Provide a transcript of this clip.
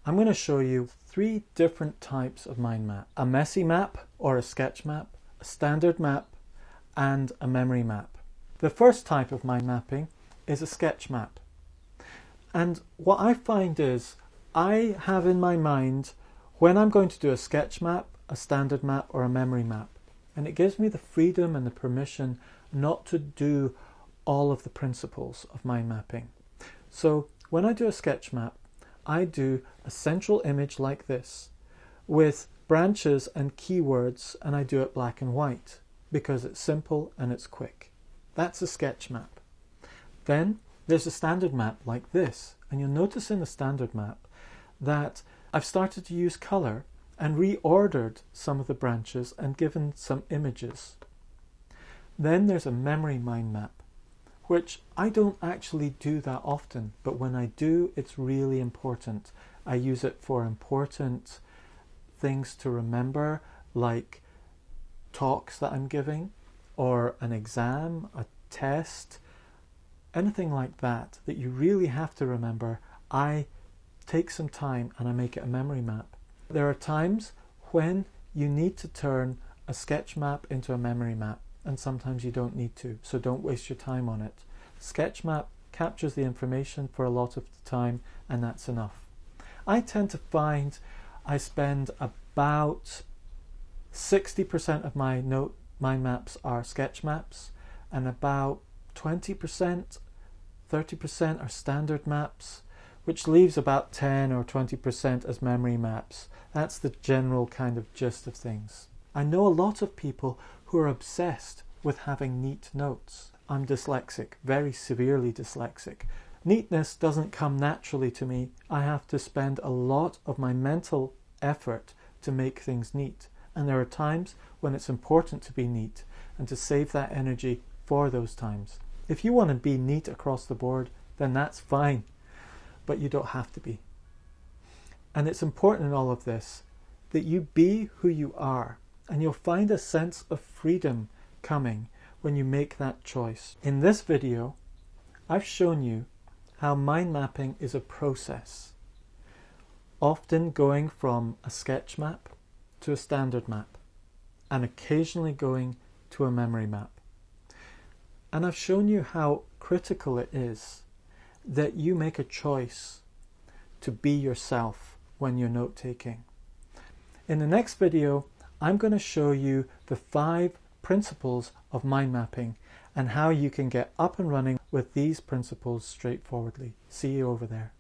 I'm going to show you 3 different types of mind map. A messy map or a sketch map, a standard map, and a memory map. The first type of mind mapping is a sketch map. And what I find is I have in my mind when I'm going to do a sketch map, a standard map, or a memory map. And it gives me the freedom and the permission not to do all of the principles of mind mapping. So when I do a sketch map, I do a central image like this with branches and keywords, and I do it black and white because it's simple and it's quick. That's a sketch map. Then there's a standard map like this, and you'll notice in the standard map that I've started to use color and reordered some of the branches and given some images. Then there's a memory mind map, which I don't actually do that often, but when I do, it's really important. I use it for important things to remember, like talks that I'm giving, or an exam, a test, anything like that that you really have to remember. I take some time and I make it a memory map. There are times when you need to turn a sketch map into a memory map, and sometimes you don't need to, so don't waste your time on it. Sketch map captures the information for a lot of the time, and that's enough. I tend to find I spend about 60% of my mind maps are sketch maps, and about 20%, 30% are standard maps, which leaves about 10 or 20% as memory maps. That's the general kind of gist of things. I know a lot of people who are obsessed with having neat notes. I'm dyslexic, very severely dyslexic. Neatness doesn't come naturally to me. I have to spend a lot of my mental effort to make things neat. And there are times when it's important to be neat and to save that energy for those times. If you want to be neat across the board, then that's fine, but you don't have to be. And it's important in all of this that you be who you are, and you'll find a sense of freedom coming when you make that choice. In this video, I've shown you how mind mapping is a process, often going from a sketch map to a standard map, and occasionally going to a memory map. And I've shown you how critical it is that you make a choice to be yourself when you're note-taking. In the next video, I'm going to show you the 5 principles of mind mapping and how you can get up and running with these principles straightforwardly. See you over there.